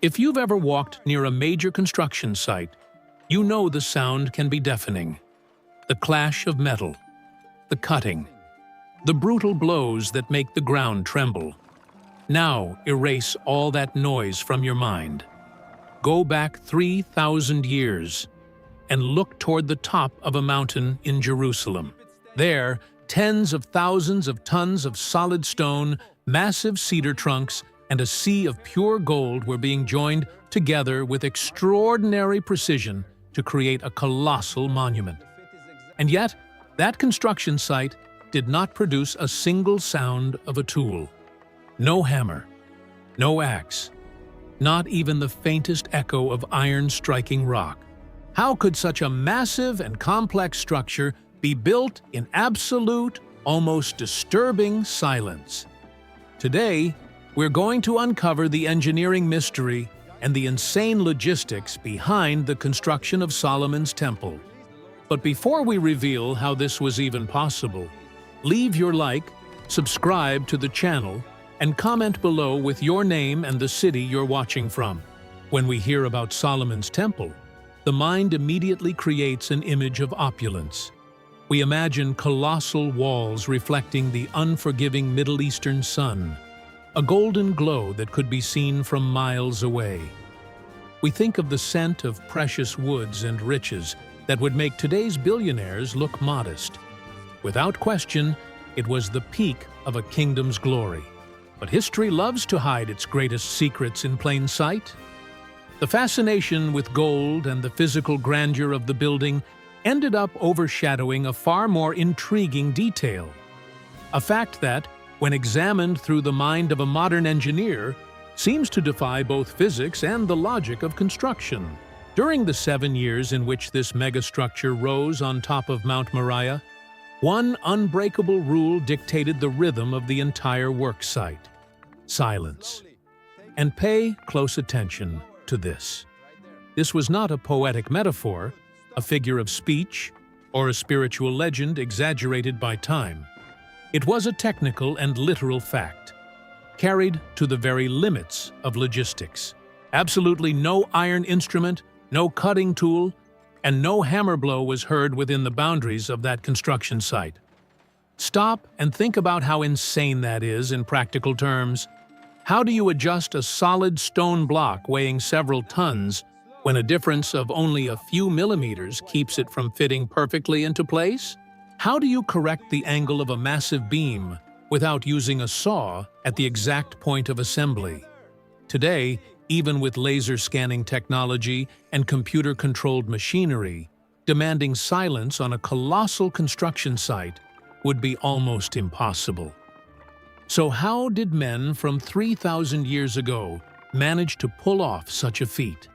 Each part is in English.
If you've ever walked near a major construction site, you know the sound can be deafening. The clash of metal, the cutting, the brutal blows that make the ground tremble. Now erase all that noise from your mind. Go back 3,000 years and look toward the top of a mountain in Jerusalem. There, tens of thousands of tons of solid stone, massive cedar trunks, and a sea of pure gold were being joined together with extraordinary precision to create a colossal monument. And yet, that construction site did not produce a single sound of a tool. No hammer, no axe, not even the faintest echo of iron striking rock. How could such a massive and complex structure be built in absolute, almost disturbing silence? Today, we're going to uncover the engineering mystery and the insane logistics behind the construction of Solomon's Temple. But before we reveal how this was even possible, leave your like, subscribe to the channel, and comment below with your name and the city you're watching from. When we hear about Solomon's Temple, the mind immediately creates an image of opulence. We imagine colossal walls reflecting the unforgiving Middle Eastern sun, a golden glow that could be seen from miles away. We think of the scent of precious woods and riches that would make today's billionaires look modest. Without question, it was the peak of a kingdom's glory. But history loves to hide its greatest secrets in plain sight. The fascination with gold and the physical grandeur of the building ended up overshadowing a far more intriguing detail. A fact that, when examined through the mind of a modern engineer, seems to defy both physics and the logic of construction. During the 7 years in which this megastructure rose on top of Mount Moriah, one unbreakable rule dictated the rhythm of the entire work site: silence. And pay close attention to this. This was not a poetic metaphor, a figure of speech, or a spiritual legend exaggerated by time. It was a technical and literal fact, carried to the very limits of logistics. Absolutely no iron instrument, no cutting tool, and no hammer blow was heard within the boundaries of that construction site. Stop and think about how insane that is in practical terms. How do you adjust a solid stone block weighing several tons when a difference of only a few millimeters keeps it from fitting perfectly into place? How do you correct the angle of a massive beam without using a saw at the exact point of assembly? Today, even with laser scanning technology and computer-controlled machinery, demanding silence on a colossal construction site would be almost impossible. So how did men from 3,000 years ago manage to pull off such a feat?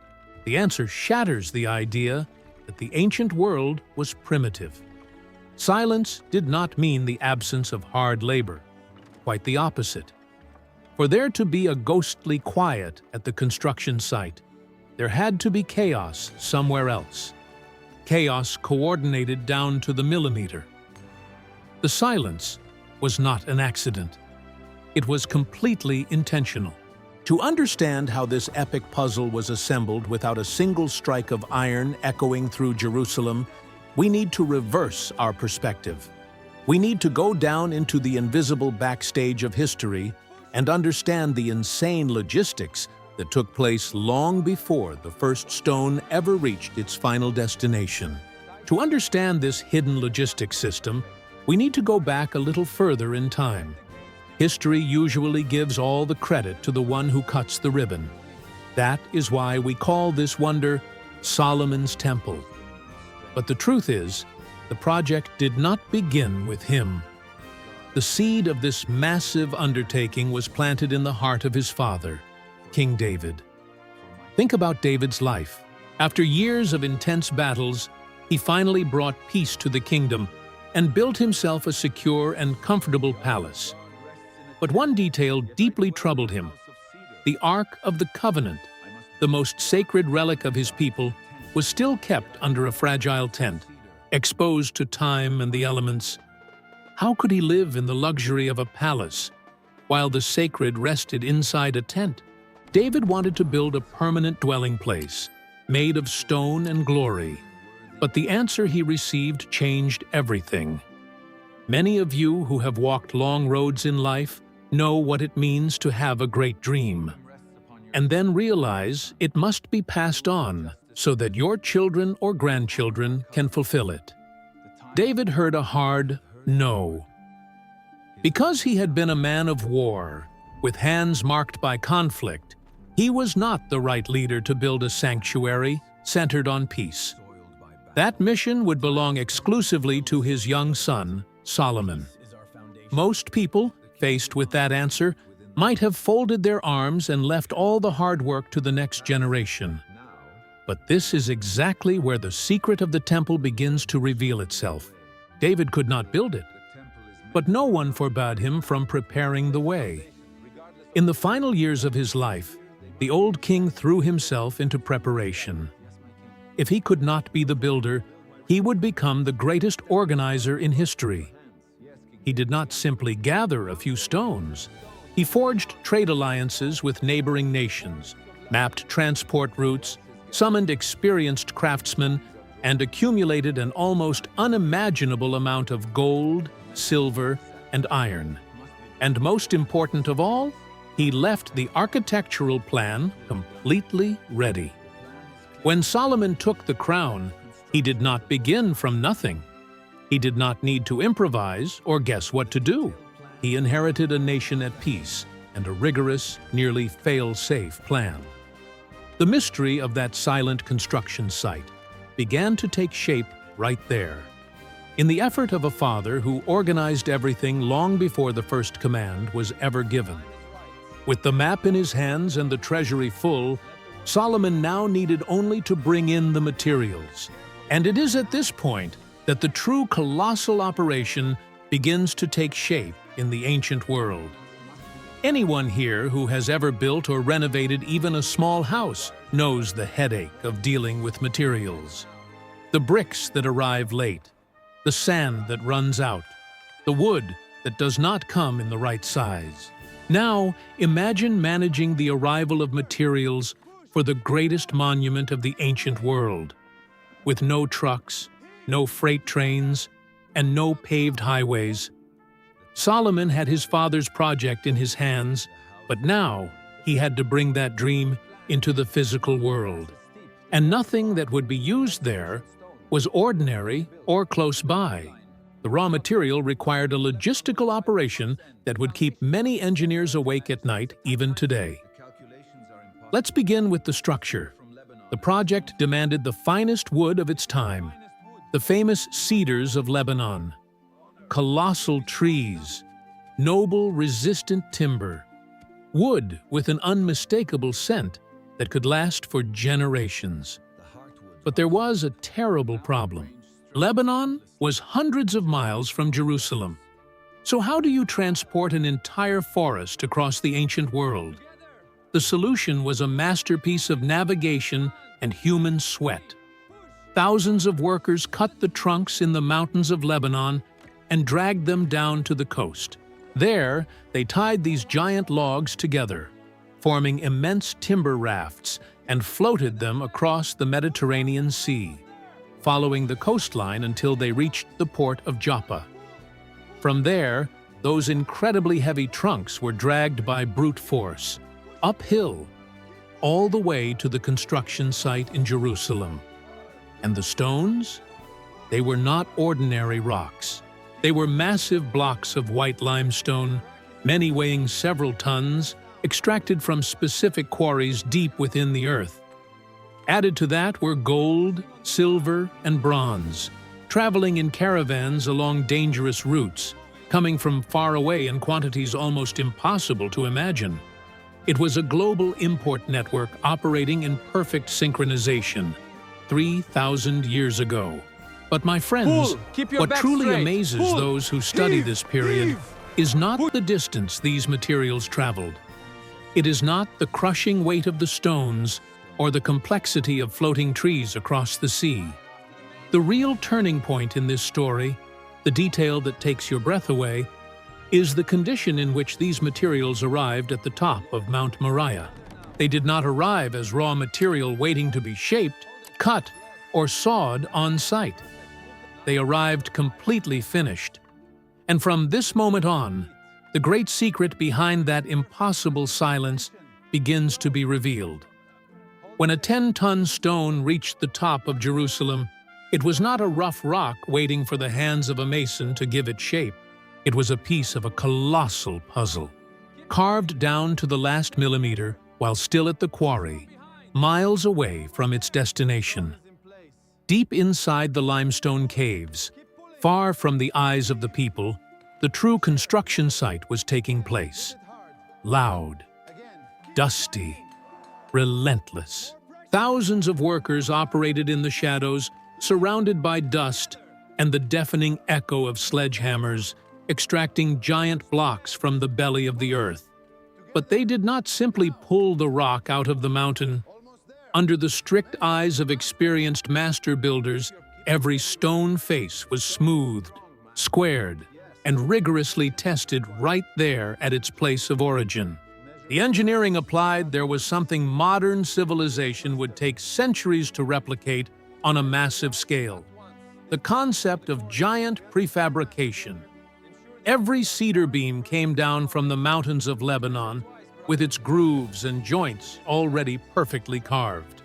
The answer shatters the idea that the ancient world was primitive. Silence did not mean the absence of hard labor. Quite the opposite. For there to be a ghostly quiet at the construction site, there had to be chaos somewhere else. Chaos coordinated down to the millimeter. The silence was not an accident. It was completely intentional. To understand how this epic puzzle was assembled without a single strike of iron echoing through Jerusalem, we need to reverse our perspective. We need to go down into the invisible backstage of history and understand the insane logistics that took place long before the first stone ever reached its final destination. To understand this hidden logistics system, we need to go back a little further in time. History usually gives all the credit to the one who cuts the ribbon. That is why we call this wonder Solomon's Temple. But the truth is, the project did not begin with him. The seed of this massive undertaking was planted in the heart of his father, King David. Think about David's life. After years of intense battles, he finally brought peace to the kingdom and built himself a secure and comfortable palace. But one detail deeply troubled him: the Ark of the Covenant, the most sacred relic of his people, was still kept under a fragile tent, exposed to time and the elements. How could he live in the luxury of a palace while the sacred rested inside a tent? David wanted to build a permanent dwelling place, made of stone and glory. But the answer he received changed everything. Many of you who have walked long roads in life know what it means to have a great dream, and then realize it must be passed on so that your children or grandchildren can fulfill it. David heard a hard no. Because he had been a man of war, with hands marked by conflict, he was not the right leader to build a sanctuary centered on peace. That mission would belong exclusively to his young son, Solomon. Most people, faced with that answer, might have folded their arms and left all the hard work to the next generation. But this is exactly where the secret of the temple begins to reveal itself. David could not build it, but no one forbade him from preparing the way. In the final years of his life, the old king threw himself into preparation. If he could not be the builder, he would become the greatest organizer in history. He did not simply gather a few stones. He forged trade alliances with neighboring nations, mapped transport routes, summoned experienced craftsmen, and accumulated an almost unimaginable amount of gold, silver, and iron. And most important of all, he left the architectural plan completely ready. When Solomon took the crown, he did not begin from nothing. He did not need to improvise or guess what to do. He inherited a nation at peace and a rigorous, nearly fail-safe plan. The mystery of that silent construction site began to take shape right there. In the effort of a father who organized everything long before the first command was ever given. With the map in his hands and the treasury full, Solomon now needed only to bring in the materials. And it is at this point that the true colossal operation begins to take shape in the ancient world. Anyone here who has ever built or renovated even a small house knows the headache of dealing with materials. The bricks that arrive late, the sand that runs out, the wood that does not come in the right size. Now, imagine managing the arrival of materials for the greatest monument of the ancient world. With no trucks, no freight trains, and no paved highways, Solomon had his father's project in his hands, but now he had to bring that dream into the physical world. And nothing that would be used there was ordinary or close by. The raw material required a logistical operation that would keep many engineers awake at night even today. Let's begin with the structure. The project demanded the finest wood of its time, the famous cedars of Lebanon. Colossal trees, noble, resistant timber, wood with an unmistakable scent that could last for generations. But there was a terrible problem. Lebanon was hundreds of miles from Jerusalem. So how do you transport an entire forest across the ancient world? The solution was a masterpiece of navigation and human sweat. Thousands of workers cut the trunks in the mountains of Lebanon and dragged them down to the coast. There, they tied these giant logs together, forming immense timber rafts, and floated them across the Mediterranean Sea, following the coastline until they reached the port of Joppa. From there, those incredibly heavy trunks were dragged by brute force, uphill, all the way to the construction site in Jerusalem. And the stones? They were not ordinary rocks. They were massive blocks of white limestone, many weighing several tons, extracted from specific quarries deep within the earth. Added to that were gold, silver, and bronze, traveling in caravans along dangerous routes, coming from far away in quantities almost impossible to imagine. It was a global import network operating in perfect synchronization 3,000 years ago. But my friends, what truly amazes those who study this period is not the distance these materials traveled. It is not the crushing weight of the stones or the complexity of floating trees across the sea. The real turning point in this story, the detail that takes your breath away, is the condition in which these materials arrived at the top of Mount Moriah. They did not arrive as raw material waiting to be shaped, cut, or sawed on site. They arrived completely finished. And from this moment on, the great secret behind that impossible silence begins to be revealed. When a 10-ton stone reached the top of Jerusalem, it was not a rough rock waiting for the hands of a mason to give it shape. It was a piece of a colossal puzzle, carved down to the last millimeter while still at the quarry, miles away from its destination. Deep inside the limestone caves, far from the eyes of the people, the true construction site was taking place. Loud, dusty, relentless. Thousands of workers operated in the shadows, surrounded by dust and the deafening echo of sledgehammers, extracting giant blocks from the belly of the earth. But they did not simply pull the rock out of the mountain. Under the strict eyes of experienced master builders, every stone face was smoothed, squared, and rigorously tested right there at its place of origin. The engineering applied there was something modern civilization would take centuries to replicate on a massive scale. The concept of giant prefabrication. Every cedar beam came down from the mountains of Lebanon with its grooves and joints already perfectly carved.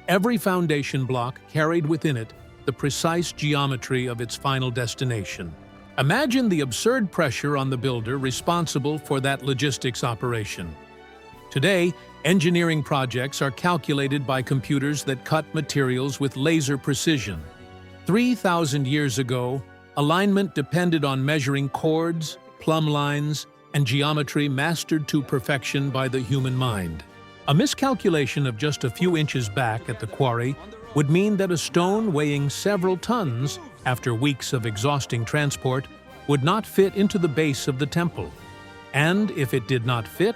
Every foundation block carried within it the precise geometry of its final destination. Imagine the absurd pressure on the builder responsible for that logistics operation. Today, engineering projects are calculated by computers that cut materials with laser precision. 3,000 years ago, alignment depended on measuring chords, plumb lines, and geometry mastered to perfection by the human mind. A miscalculation of just a few inches back at the quarry would mean that a stone weighing several tons, after weeks of exhausting transport, would not fit into the base of the temple. And if it did not fit,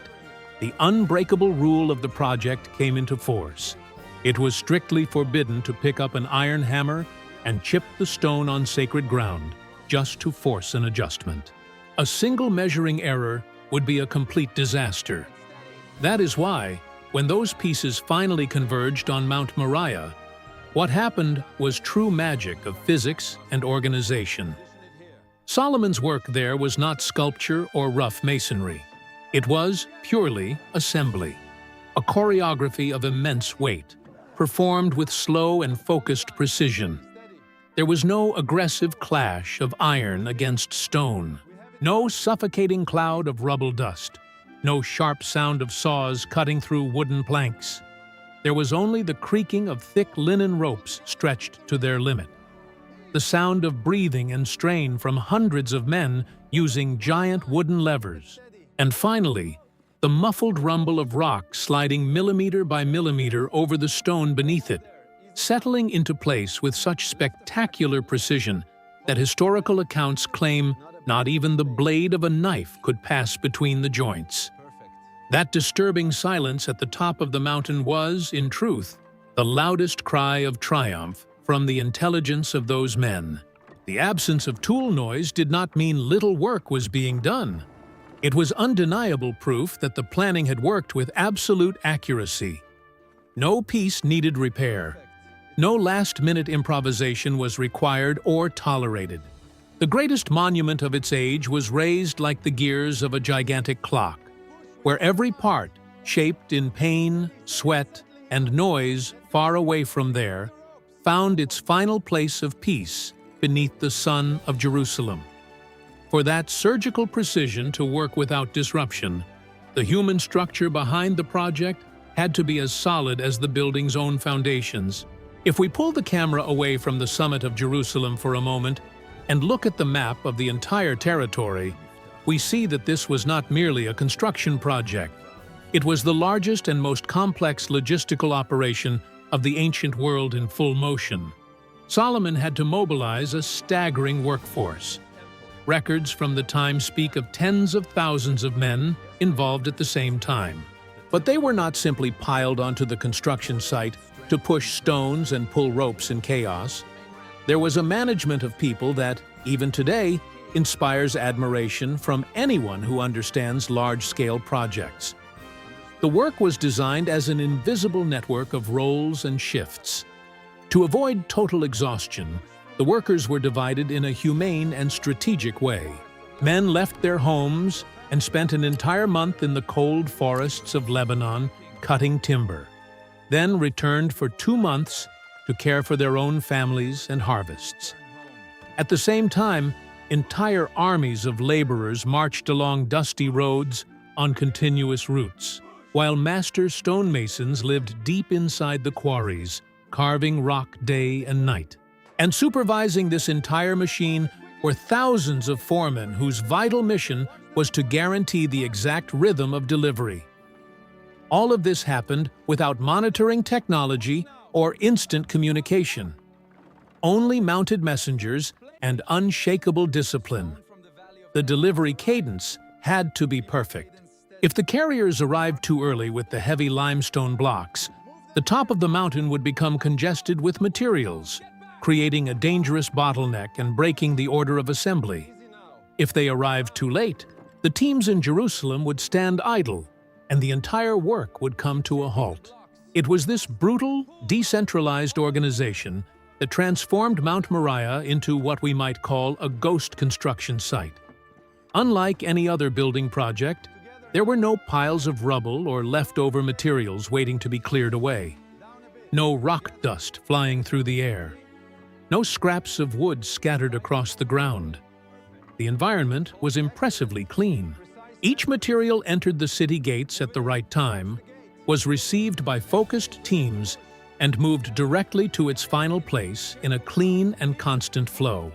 the unbreakable rule of the project came into force. It was strictly forbidden to pick up an iron hammer and chip the stone on sacred ground, just to force an adjustment. A single measuring error would be a complete disaster. That is why, when those pieces finally converged on Mount Moriah, what happened was true magic of physics and organization. Solomon's work there was not sculpture or rough masonry. It was purely assembly, a choreography of immense weight, performed with slow and focused precision. There was no aggressive clash of iron against stone, no suffocating cloud of rubble dust, no sharp sound of saws cutting through wooden planks. There was only the creaking of thick linen ropes stretched to their limit, the sound of breathing and strain from hundreds of men using giant wooden levers, and finally, the muffled rumble of rock sliding millimeter by millimeter over the stone beneath it, settling into place with such spectacular precision that historical accounts claim not even the blade of a knife could pass between the joints. That disturbing silence at the top of the mountain was, in truth, the loudest cry of triumph from the intelligence of those men. The absence of tool noise did not mean little work was being done. It was undeniable proof that the planning had worked with absolute accuracy. No piece needed repair. No last-minute improvisation was required or tolerated. The greatest monument of its age was raised like the gears of a gigantic clock, where every part, shaped in pain, sweat, and noise far away from there, found its final place of peace beneath the sun of Jerusalem. For that surgical precision to work without disruption, the human structure behind the project had to be as solid as the building's own foundations. If we pull the camera away from the summit of Jerusalem for a moment and look at the map of the entire territory, we see that this was not merely a construction project. It was the largest and most complex logistical operation of the ancient world in full motion. Solomon had to mobilize a staggering workforce. Records from the time speak of tens of thousands of men involved at the same time. But they were not simply piled onto the construction site to push stones and pull ropes in chaos. There was a management of people that, even today, inspires admiration from anyone who understands large-scale projects. The work was designed as an invisible network of rolls and shifts. To avoid total exhaustion, the workers were divided in a humane and strategic way. Men left their homes and spent an entire month in the cold forests of Lebanon cutting timber, then returned for 2 months to care for their own families and harvests. At the same time, entire armies of laborers marched along dusty roads on continuous routes, while master stonemasons lived deep inside the quarries, carving rock day and night. And supervising this entire machine were thousands of foremen whose vital mission was to guarantee the exact rhythm of delivery. All of this happened without monitoring technology or instant communication. Only mounted messengers and unshakable discipline. The delivery cadence had to be perfect. If the carriers arrived too early with the heavy limestone blocks, the top of the mountain would become congested with materials, creating a dangerous bottleneck and breaking the order of assembly. If they arrived too late, the teams in Jerusalem would stand idle, and the entire work would come to a halt. It was this brutal, decentralized organization that transformed Mount Moriah into what we might call a ghost construction site. Unlike any other building project, there were no piles of rubble or leftover materials waiting to be cleared away. No rock dust flying through the air. No scraps of wood scattered across the ground. The environment was impressively clean. Each material entered the city gates at the right time, was received by focused teams, and moved directly to its final place in a clean and constant flow.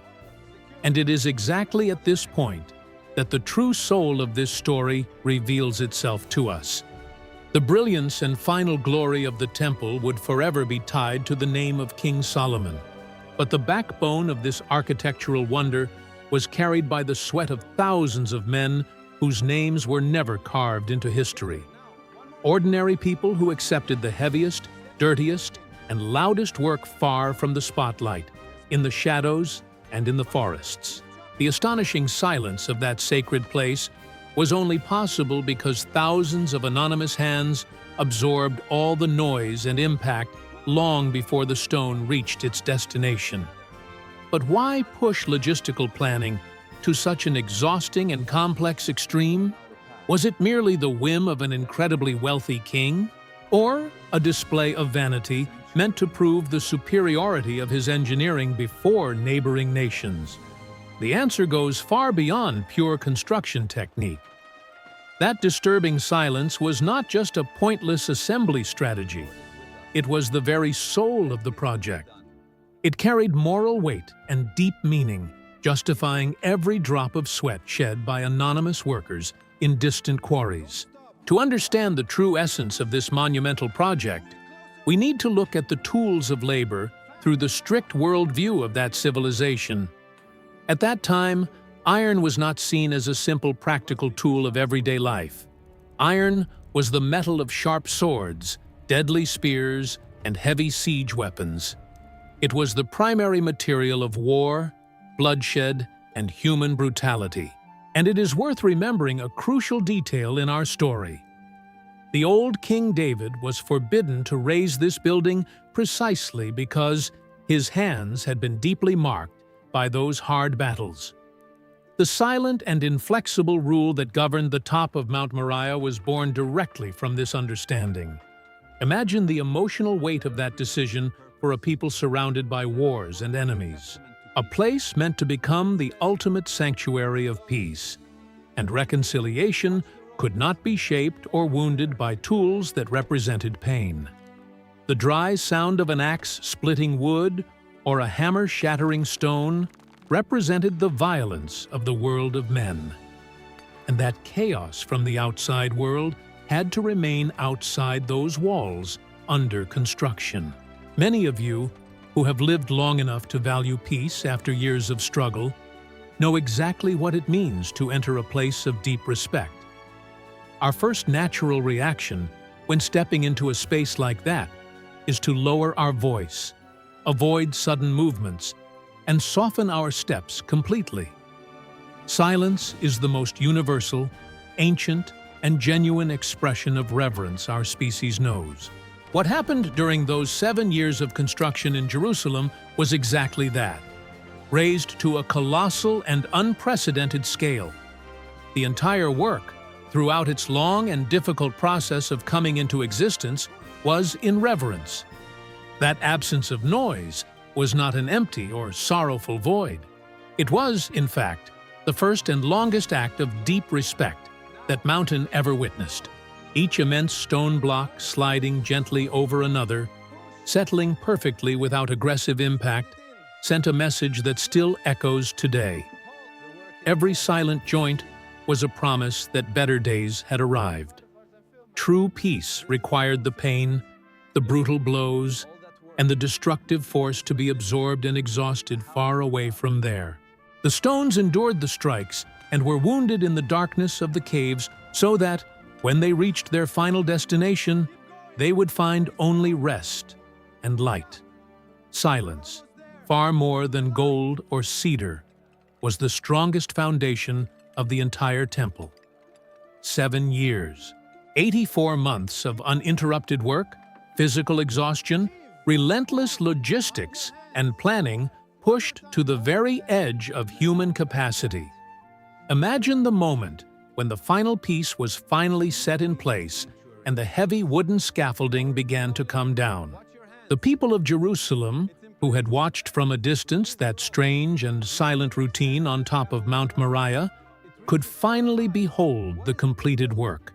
And it is exactly at this point that the true soul of this story reveals itself to us. The brilliance and final glory of the temple would forever be tied to the name of King Solomon. But the backbone of this architectural wonder was carried by the sweat of thousands of men whose names were never carved into history. Ordinary people who accepted the heaviest, dirtiest, and loudest work far from the spotlight, in the shadows and in the forests. The astonishing silence of that sacred place was only possible because thousands of anonymous hands absorbed all the noise and impact long before the stone reached its destination. But why push logistical planning to such an exhausting and complex extreme? Was it merely the whim of an incredibly wealthy king? Or a display of vanity meant to prove the superiority of his engineering before neighboring nations? The answer goes far beyond pure construction technique. That disturbing silence was not just a pointless assembly strategy. It was the very soul of the project. It carried moral weight and deep meaning, justifying every drop of sweat shed by anonymous workers in distant quarries. To understand the true essence of this monumental project, we need to look at the tools of labor through the strict worldview of that civilization. At that time, iron was not seen as a simple practical tool of everyday life. Iron was the metal of sharp swords, deadly spears, and heavy siege weapons. It was the primary material of war, bloodshed, and human brutality. And it is worth remembering a crucial detail in our story. The old King David was forbidden to raise this building precisely because his hands had been deeply marked by those hard battles. The silent and inflexible rule that governed the top of Mount Moriah was born directly from this understanding. Imagine the emotional weight of that decision for a people surrounded by wars and enemies. A place meant to become the ultimate sanctuary of peace. And reconciliation could not be shaped or wounded by tools that represented pain. The dry sound of an axe splitting wood or a hammer shattering stone represented the violence of the world of men. And that chaos from the outside world had to remain outside those walls under construction. Many of you, who have lived long enough to value peace after years of struggle, know exactly what it means to enter a place of deep respect. Our first natural reaction when stepping into a space like that is to lower our voice, avoid sudden movements, and soften our steps completely. Silence is the most universal, ancient, and genuine expression of reverence our species knows. What happened during those 7 years of construction in Jerusalem was exactly that, raised to a colossal and unprecedented scale. The entire work, throughout its long and difficult process of coming into existence, was in reverence. That absence of noise was not an empty or sorrowful void. It was, in fact, the first and longest act of deep respect that mountain ever witnessed. Each immense stone block sliding gently over another, settling perfectly without aggressive impact, sent a message that still echoes today. Every silent joint was a promise that better days had arrived. True peace required the pain, the brutal blows, and the destructive force to be absorbed and exhausted far away from there. The stones endured the strikes and were wounded in the darkness of the caves so that, when they reached their final destination, they would find only rest and light. Silence, far more than gold or cedar, was the strongest foundation of the entire temple. 7 years, 84 months of uninterrupted work, physical exhaustion, relentless logistics, and planning pushed to the very edge of human capacity. Imagine the moment when the final piece was finally set in place and the heavy wooden scaffolding began to come down. The people of Jerusalem, who had watched from a distance that strange and silent routine on top of Mount Moriah, could finally behold the completed work.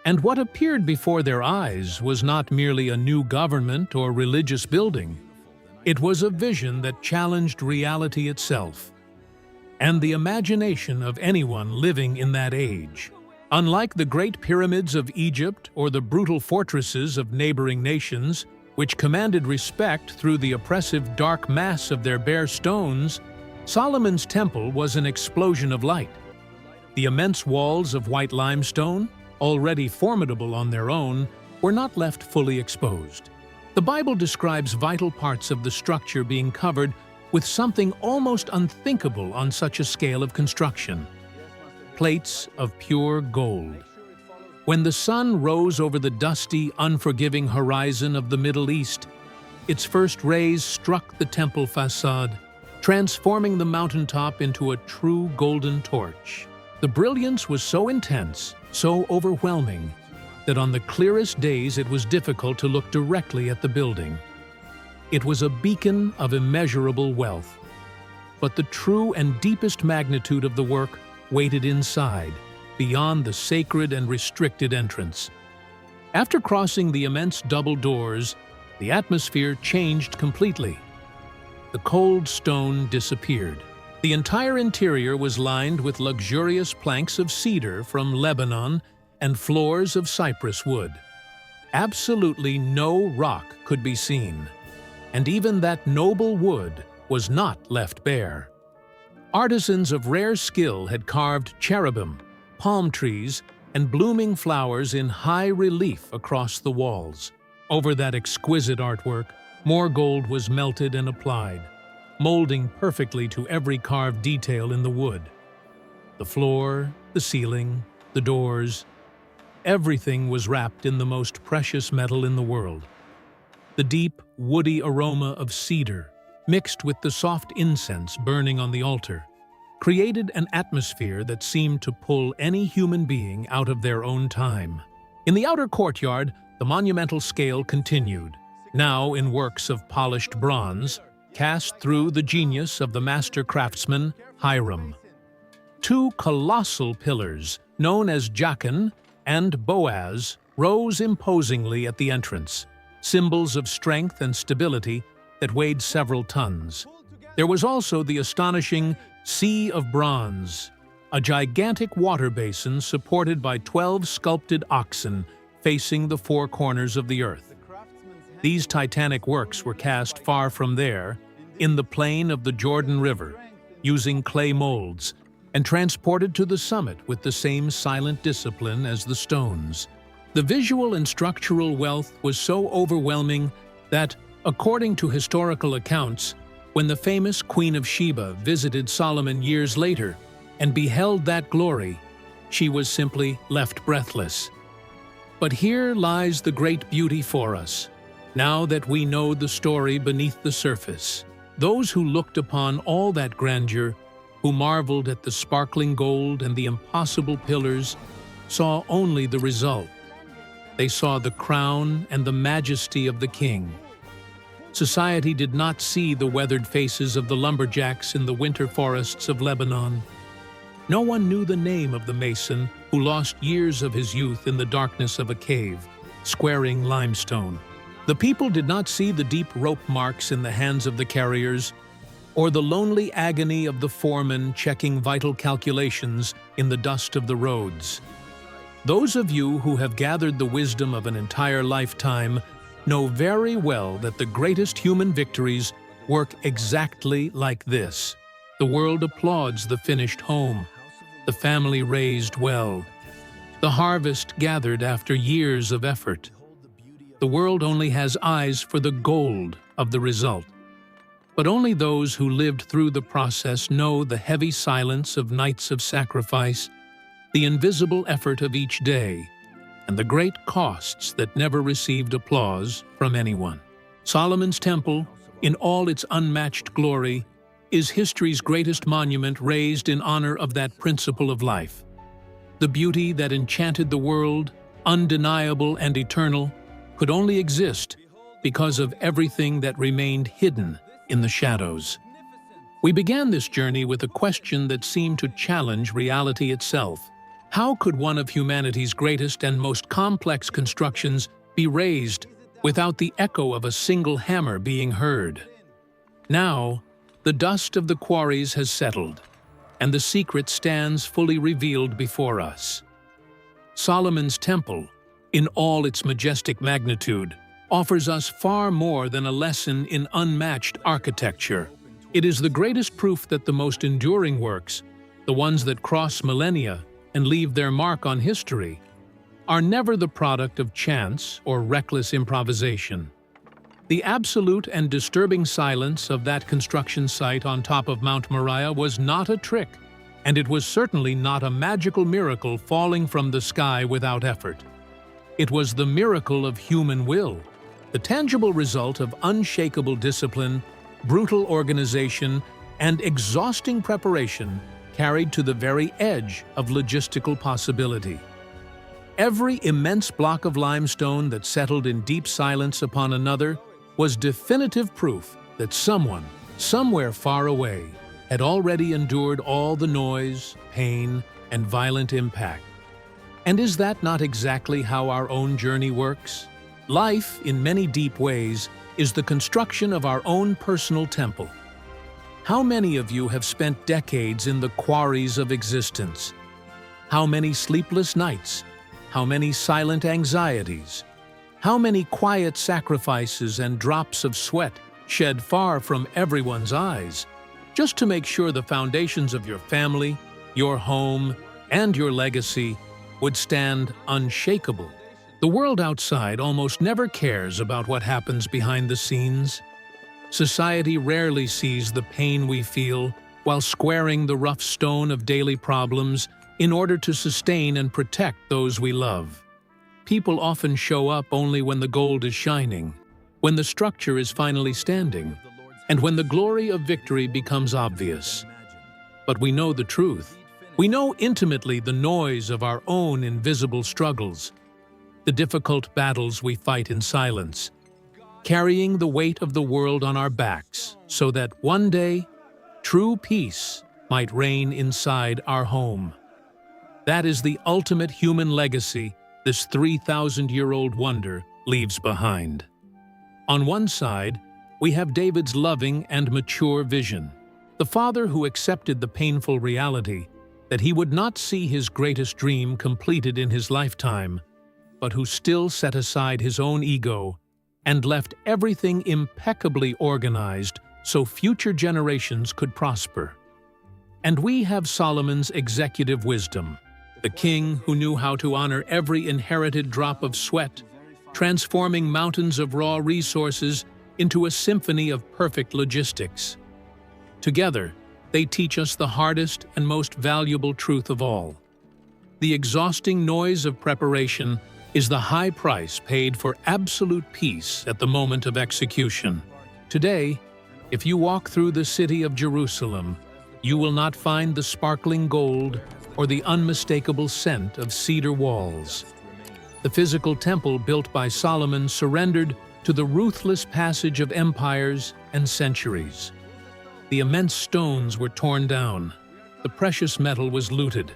And what appeared before their eyes was not merely a new government or religious building. It was a vision that challenged reality itself and the imagination of anyone living in that age. Unlike the great pyramids of Egypt or the brutal fortresses of neighboring nations, which commanded respect through the oppressive dark mass of their bare stones, Solomon's temple was an explosion of light. The immense walls of white limestone, already formidable on their own, were not left fully exposed. The Bible describes vital parts of the structure being covered with something almost unthinkable on such a scale of construction: plates of pure gold. When the sun rose over the dusty, unforgiving horizon of the Middle East, its first rays struck the temple facade, transforming the mountaintop into a true golden torch. The brilliance was so intense, so overwhelming, that on the clearest days it was difficult to look directly at the building. It was a beacon of immeasurable wealth. But the true and deepest magnitude of the work waited inside, beyond the sacred and restricted entrance. After crossing the immense double doors, the atmosphere changed completely. The cold stone disappeared. The entire interior was lined with luxurious planks of cedar from Lebanon and floors of cypress wood. Absolutely no rock could be seen, and even that noble wood was not left bare. Artisans of rare skill had carved cherubim, palm trees, and blooming flowers in high relief across the walls. Over that exquisite artwork, more gold was melted and applied, molding perfectly to every carved detail in the wood. The floor, the ceiling, the doors, everything was wrapped in the most precious metal in the world. The deep, woody aroma of cedar, mixed with the soft incense burning on the altar, created an atmosphere that seemed to pull any human being out of their own time. In the outer courtyard, the monumental scale continued, now in works of polished bronze, cast through the genius of the master craftsman Hiram. 2 colossal pillars, known as Jachin and Boaz, rose imposingly at the entrance, symbols of strength and stability that weighed several tons. There was also the astonishing Sea of Bronze, a gigantic water basin supported by 12 sculpted oxen facing the 4 corners of the earth. These titanic works were cast far from there, in the plain of the Jordan River, using clay molds, and transported to the summit with the same silent discipline as the stones. The visual and structural wealth was so overwhelming that, according to historical accounts, when the famous Queen of Sheba visited Solomon years later and beheld that glory, she was simply left breathless. But here lies the great beauty for us. Now that we know the story beneath the surface, those who looked upon all that grandeur, who marveled at the sparkling gold and the impossible pillars, saw only the result. They saw the crown and the majesty of the king. Society did not see the weathered faces of the lumberjacks in the winter forests of Lebanon. No one knew the name of the mason who lost years of his youth in the darkness of a cave, squaring limestone. The people did not see the deep rope marks in the hands of the carriers, or the lonely agony of the foreman checking vital calculations in the dust of the roads. Those of you who have gathered the wisdom of an entire lifetime know very well that the greatest human victories work exactly like this. The world applauds the finished home, the family raised well, the harvest gathered after years of effort. The world only has eyes for the gold of the result. But only those who lived through the process know the heavy silence of nights of sacrifice, the invisible effort of each day, and the great costs that never received applause from anyone. Solomon's Temple, in all its unmatched glory, is history's greatest monument raised in honor of that principle of life. The beauty that enchanted the world, undeniable and eternal, could only exist because of everything that remained hidden in the shadows. We began this journey with a question that seemed to challenge reality itself. How could one of humanity's greatest and most complex constructions be raised without the echo of a single hammer being heard? Now, the dust of the quarries has settled, and the secret stands fully revealed before us. Solomon's Temple, in all its majestic magnitude, offers us far more than a lesson in unmatched architecture. It is the greatest proof that the most enduring works, the ones that cross millennia and leave their mark on history, are never the product of chance or reckless improvisation. The absolute and disturbing silence of that construction site on top of Mount Moriah was not a trick, and it was certainly not a magical miracle falling from the sky without effort. It was the miracle of human will, the tangible result of unshakable discipline, brutal organization, and exhausting preparation carried to the very edge of logistical possibility. Every immense block of limestone that settled in deep silence upon another was definitive proof that someone, somewhere far away, had already endured all the noise, pain, and violent impact. And is that not exactly how our own journey works? Life, in many deep ways, is the construction of our own personal temple. How many of you have spent decades in the quarries of existence? How many sleepless nights? How many silent anxieties? How many quiet sacrifices and drops of sweat shed far from everyone's eyes, just to make sure the foundations of your family, your home, and your legacy would stand unshakable? The world outside almost never cares about what happens behind the scenes. Society rarely sees the pain we feel while squaring the rough stone of daily problems in order to sustain and protect those we love. People often show up only when the gold is shining, when the structure is finally standing, and when the glory of victory becomes obvious. But we know the truth. We know intimately the noise of our own invisible struggles, the difficult battles we fight in silence, carrying the weight of the world on our backs so that one day, true peace might reign inside our home. That is the ultimate human legacy this 3,000-year-old wonder leaves behind. On one side, we have David's loving and mature vision, the father who accepted the painful reality that he would not see his greatest dream completed in his lifetime, but who still set aside his own ego and left everything impeccably organized so future generations could prosper. And we have Solomon's executive wisdom, the king who knew how to honor every inherited drop of sweat, transforming mountains of raw resources into a symphony of perfect logistics. Together, they teach us the hardest and most valuable truth of all. The exhausting noise of preparation is the high price paid for absolute peace at the moment of execution. Today, if you walk through the city of Jerusalem, you will not find the sparkling gold or the unmistakable scent of cedar walls. The physical temple built by Solomon surrendered to the ruthless passage of empires and centuries. The immense stones were torn down, the precious metal was looted,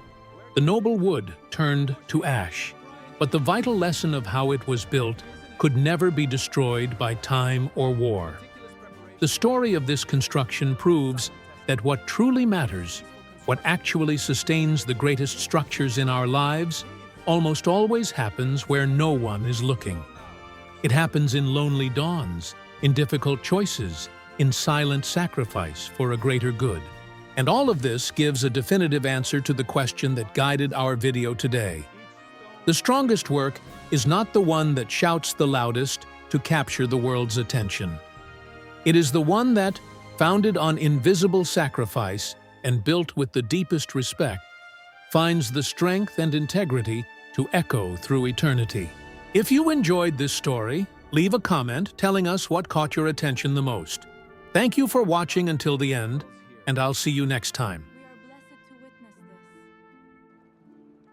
the noble wood turned to ash. But the vital lesson of how it was built could never be destroyed by time or war. The story of this construction proves that what truly matters, what actually sustains the greatest structures in our lives, almost always happens where no one is looking. It happens in lonely dawns, in difficult choices, in silent sacrifice for a greater good. And all of this gives a definitive answer to the question that guided our video today. The strongest work is not the one that shouts the loudest to capture the world's attention. It is the one that, founded on invisible sacrifice and built with the deepest respect, finds the strength and integrity to echo through eternity. If you enjoyed this story, leave a comment telling us what caught your attention the most. Thank you for watching until the end, and I'll see you next time.